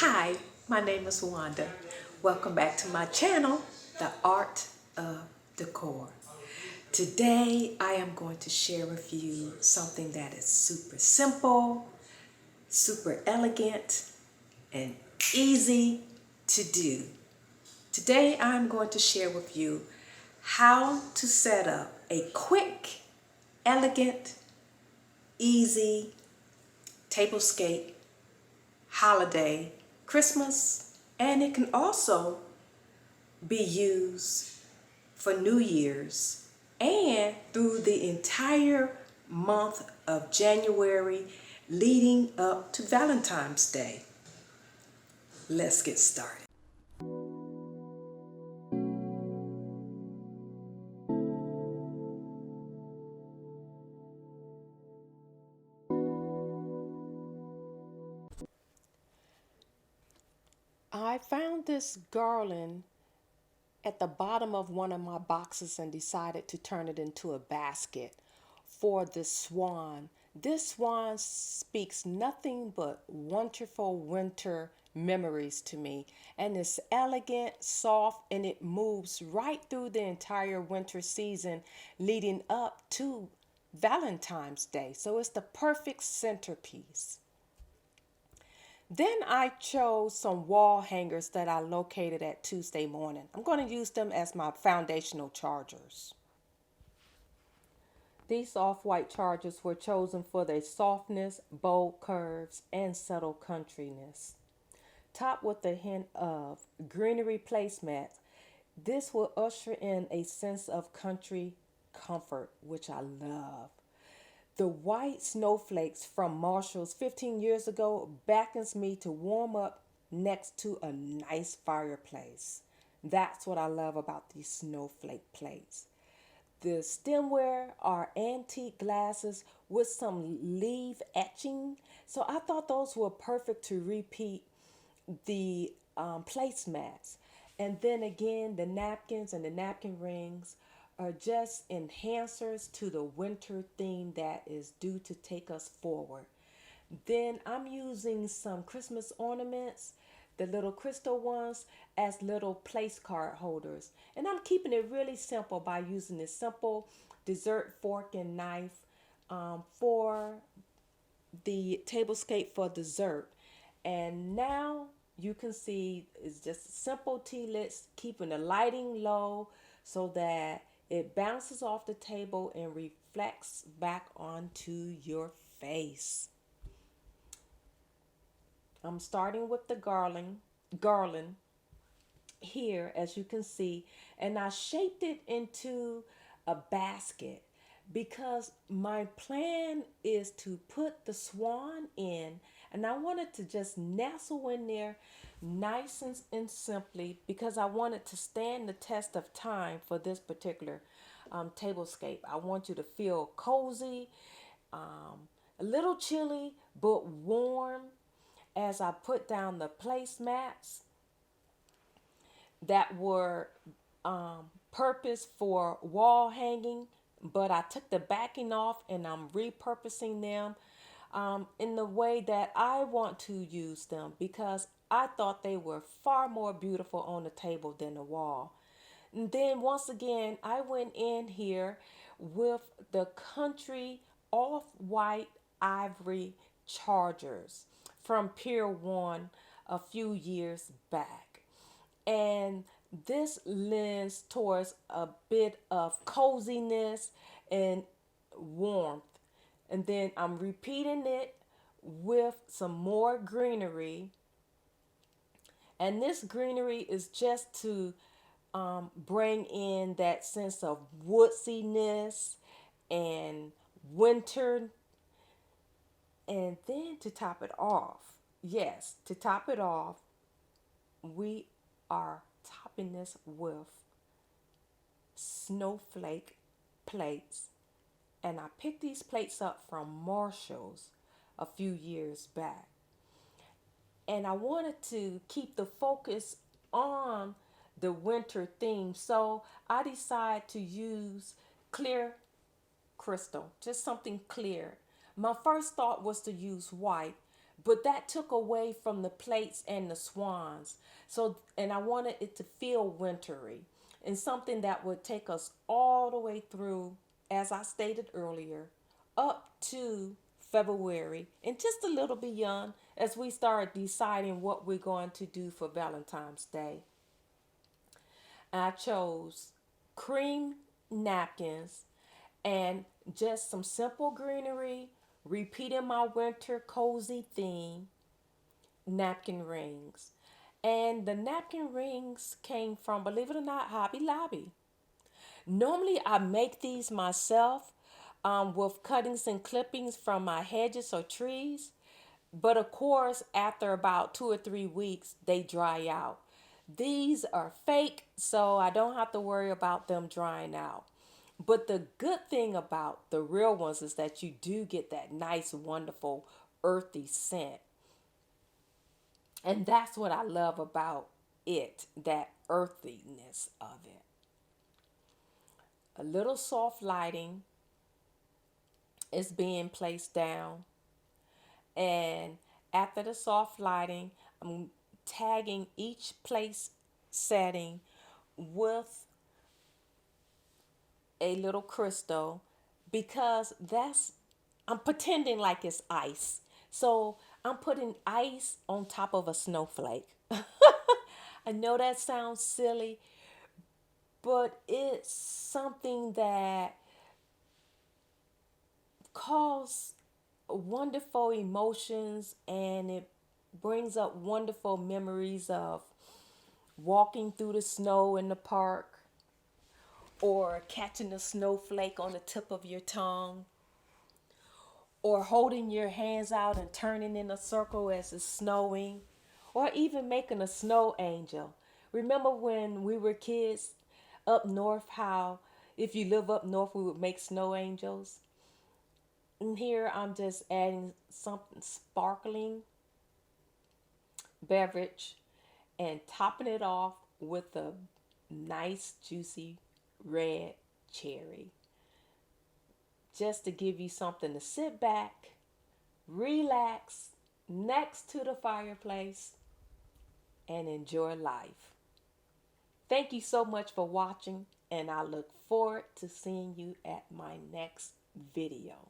Hi, my name is Wanda. Welcome back to my channel, The Art of Decor. Today I am going to share with you something that is super simple, super elegant, and easy to do. Today I'm going to share with you how to set up a quick, elegant, easy tablescape holiday Christmas, and it can also be used for New Year's and through the entire month of January leading up to Valentine's Day. Let's get started. I found this garland at the bottom of one of my boxes and decided to turn it into a basket for the swan. This swan speaks nothing but wonderful winter memories to me, and it's elegant, soft, and it moves right through the entire winter season leading up to Valentine's Day. So it's the perfect centerpiece. Then I chose some wall hangers that I located at Tuesday morning. I'm going to use them as my foundational chargers. These off-white chargers were chosen for their softness, bold curves, and subtle countryness. Topped with a hint of greenery placemats, this will usher in a sense of country comfort, which I love. The white snowflakes from Marshall's 15 years ago beckons me to warm up next to a nice fireplace. That's what I love about these snowflake plates. The stemware are antique glasses with some leaf etching. So I thought those were perfect to repeat the placemats. And then again, the napkins and the napkin rings are just enhancers to the winter theme that is due to take us forward. Then I'm using some Christmas ornaments, the little crystal ones, as little place card holders. And I'm keeping it really simple by using this simple dessert fork and knife for the tablescape for dessert. And now you can see it's just simple tea lights, keeping the lighting low so that it bounces off the table and reflects back onto your face. I'm starting with the garland here, as you can see, and I shaped it into a basket because my plan is to put the swan in, and I wanted to just nestle in there nice and simply because I wanted to stand the test of time for this particular tablescape. I want you to feel cozy, a little chilly but warm as I put down the placemats that were purposed for wall hanging, but I took the backing off and I'm repurposing them in the way that I want to use them because I thought they were far more beautiful on the table than the wall. And then once again, I went in here with the country off-white ivory chargers from Pier 1 a few years back. And this lends towards a bit of coziness and warmth. And then I'm repeating it with some more greenery. And this greenery is just to bring in that sense of woodsiness and winter. And then to top it off, yes, to top it off, we are topping this with snowflake plates. And I picked these plates up from Marshall's a few years back. And I wanted to keep the focus on the winter theme. So I decided to use clear crystal, just something clear. My first thought was to use white, but that took away from the plates and the swans. So, and I wanted it to feel wintry and something that would take us all the way through, as I stated earlier, up to February and just a little beyond as we start deciding what we're going to do for Valentine's Day. I chose cream napkins and just some simple greenery, repeating my winter cozy theme, napkin rings. And the napkin rings came from, believe it or not, Hobby Lobby. Normally, I make these myself with cuttings and clippings from my hedges or trees. But of course, after about 2 or 3 weeks, they dry out. These are fake, so I don't have to worry about them drying out. But the good thing about the real ones is that you do get that nice, wonderful, earthy scent. And that's what I love about it, that earthiness of it. A little soft lighting is being placed down. And after the soft lighting, I'm tagging each place setting with a little crystal because I'm pretending like it's ice. So I'm putting ice on top of a snowflake. I know that sounds silly, but it's something that causes wonderful emotions, and it brings up wonderful memories of walking through the snow in the park or catching a snowflake on the tip of your tongue or holding your hands out and turning in a circle as it's snowing or even making a snow angel. Remember when we were kids up north, how if you live up north we would make snow angels? And here I'm just adding something sparkling beverage and topping it off with a nice juicy red cherry. Just to give you something to sit back, relax next to the fireplace, and enjoy life. Thank you so much for watching, and I look forward to seeing you at my next video.